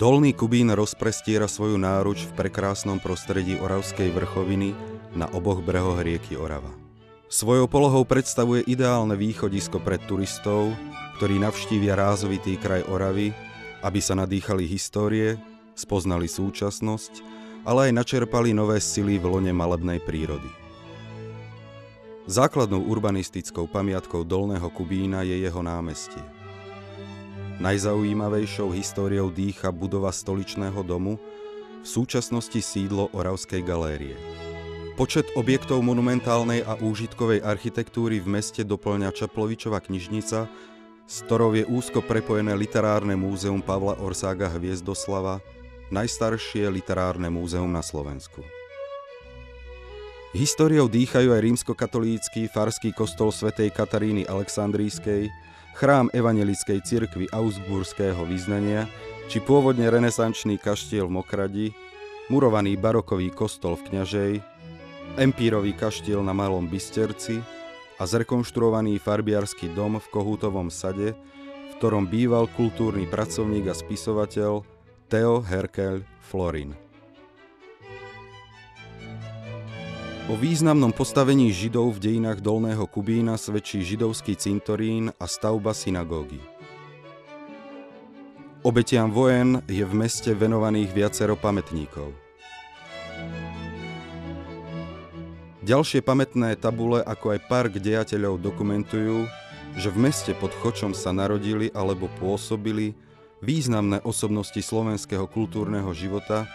Dolný Kubín rozprestiera svoju náruč v prekrásnom prostredí Oravskej vrchoviny na oboch brehoch rieky Orava. Svojou polohou predstavuje ideálne východisko pre turistov, ktorí navštívia rázovitý kraj Oravy, aby sa nadýchali histórie, spoznali súčasnosť, ale aj načerpali nové sily v lone malebnej prírody. Základnou urbanistickou pamiatkou Dolného Kubína je jeho námestie. Najzaujímavejšou históriou dýcha budova stoličného domu, v súčasnosti sídlo Oravskej galérie. Počet objektov monumentálnej a úžitkovej architektúry v meste doplňa Čaplovičova knižnica, s ktorou je úzko prepojené literárne múzeum Pavla Orsága Hviezdoslava, najstaršie literárne múzeum na Slovensku. Históriou dýchajú aj rímskokatolícky farský kostol svätej Kataríny Alexandrijskej, chrám evanjelickej cirkvi augsburského vyznania, či pôvodne renesančný kaštiel v Mokradi, murovaný barokový kostol v Kňažej, empírový kaštiel na Malom Bysterci a zrekonštruovaný farbiarsky dom v Kohútovom sade, v ktorom býval kultúrny pracovník a spisovateľ Theo Herkel Florin. O významnom postavení Židov v dejinách Dolného Kubína svedčí židovský cintorín a stavba synagógy. Obetiam vojen je v meste venovaných viacero pamätníkov. Ďalšie pamätné tabule, ako aj park dejateľov dokumentujú, že v meste pod Chočom sa narodili alebo pôsobili významné osobnosti slovenského kultúrneho života,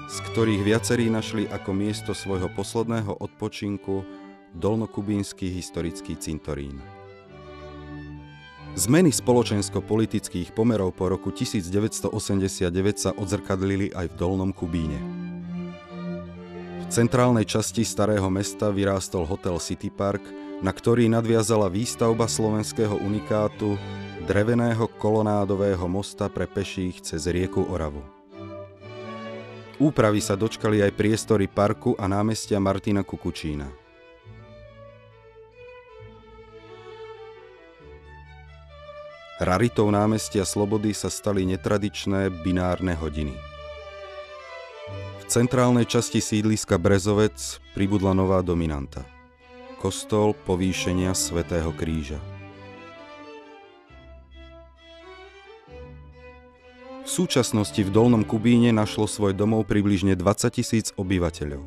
z ktorých viacerí našli ako miesto svojho posledného odpočinku Dolnokubínsky historický cintorín. Zmeny spoločensko-politických pomerov po roku 1989 sa odzrkadlili aj v Dolnom Kubíne. V centrálnej časti starého mesta vyrástol hotel City Park, na ktorý nadviazala výstavba slovenského unikátu dreveného kolonádového mosta pre peších cez rieku Oravu. Úpravy sa dočkali aj priestory parku a námestia Martina Kukučína. Raritou námestia Slobody sa stali netradičné binárne hodiny. V centrálnej časti sídliska Brezovec pribudla nová dominanta. Kostol Povýšenia svätého Kríža. V súčasnosti v Dolnom Kubíne našlo svoj domov približne 20 000 obyvateľov.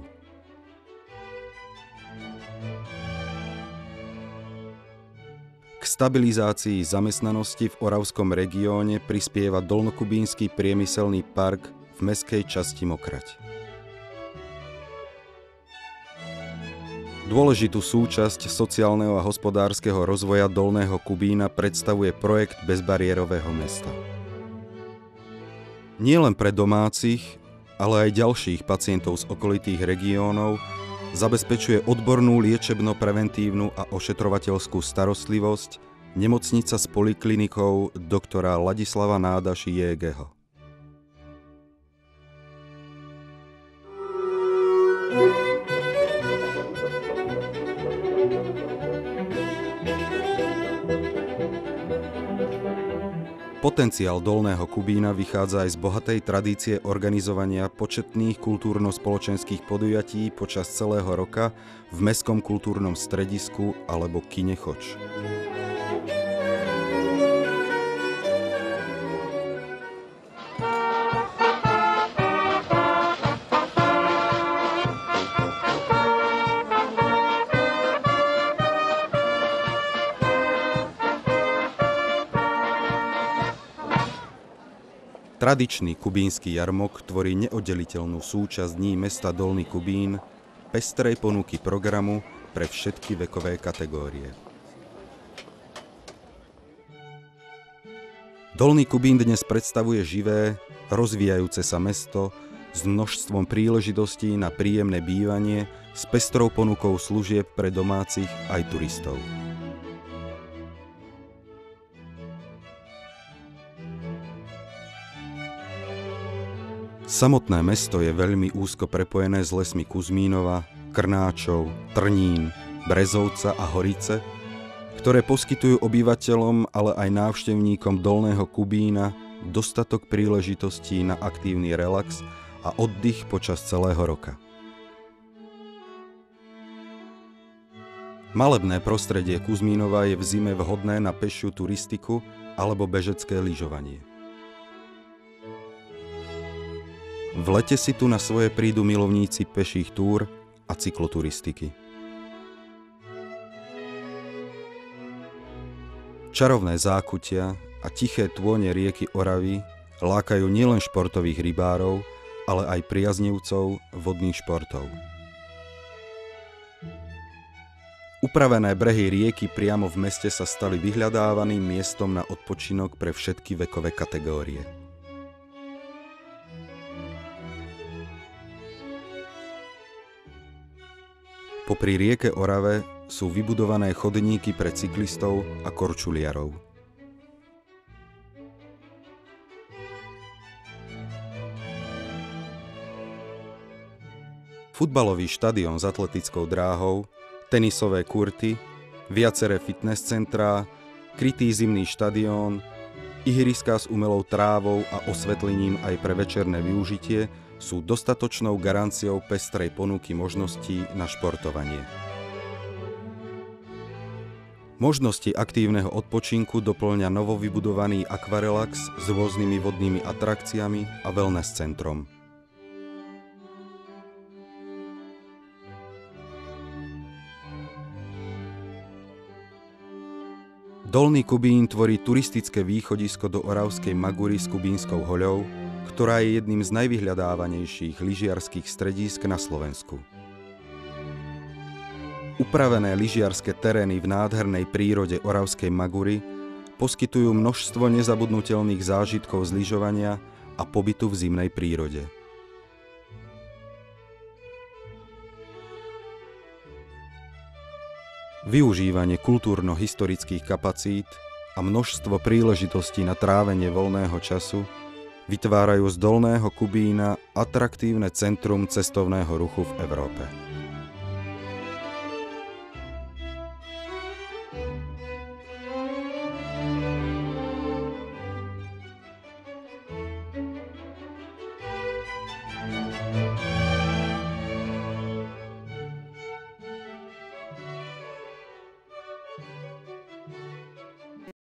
K stabilizácii zamestnanosti v Oravskom regióne prispieva Dolnokubínsky priemyselný park v mestskej časti Mokraď. Dôležitú súčasť sociálneho a hospodárskeho rozvoja Dolného Kubína predstavuje projekt bezbariérového mesta. Nielen pre domácich, ale aj ďalších pacientov z okolitých regiónov zabezpečuje odbornú liečebno-preventívnu a ošetrovateľskú starostlivosť nemocnica s poliklinikou doktora Ladislava Nádaši Jégeho. Potenciál Dolného Kubína vychádza aj z bohatej tradície organizovania početných kultúrno-spoločenských podujatí počas celého roka v mestskom kultúrnom stredisku alebo kine Choč. Tradičný kubínsky jarmok tvorí neoddeliteľnú súčasť dní mesta Dolný Kubín, pestrej ponuky programu pre všetky vekové kategórie. Dolný Kubín dnes predstavuje živé, rozvíjajúce sa mesto s množstvom príležitostí na príjemné bývanie s pestrou ponukou služieb pre domácich aj turistov. Samotné mesto je veľmi úzko prepojené s lesmi Kuzmínova, Krnáčov, Trnín, Brezovca a Horice, ktoré poskytujú obyvateľom, ale aj návštevníkom Dolného Kubína dostatok príležitostí na aktívny relax a oddych počas celého roka. Malebné prostredie Kuzmínova je v zime vhodné na pešiu turistiku alebo bežecké lyžovanie. V lete si tu na svoje prídu milovníci peších túr a cykloturistiky. Čarovné zákutia a tiché tône rieky Oravy lákajú nielen športových rybárov, ale aj priaznivcov vodných športov. Upravené brehy rieky priamo v meste sa stali vyhľadávaným miestom na odpočinok pre všetky vekové kategórie. Popri rieke Orave sú vybudované chodníky pre cyklistov a korčuliarov. Futbalový štadión s atletickou dráhou, tenisové kurty, viaceré fitness centrá, krytý zimný štadión, ihriská s umelou trávou a osvetlením aj pre večerné využitie sú dostatočnou garanciou pestrej ponuky možností na športovanie. Možnosti aktívneho odpočinku doplňa novovybudovaný akvarelax s rôznymi vodnými atrakciami a wellness centrom. Dolný Kubín tvorí turistické východisko do Oravskej Magury s Kubínskou hoľou, ktorá je jedným z najvyhľadávanejších lyžiarskych stredísk na Slovensku. Upravené lyžiarske terény v nádhernej prírode Oravskej Magury poskytujú množstvo nezabudnutelných zážitkov z lyžovania a pobytu v zimnej prírode. Využívanie kultúrno-historických kapacít a množstvo príležitostí na trávenie voľného času vytvárajú z Dolného Kubína atraktívne centrum cestovného ruchu v Európe.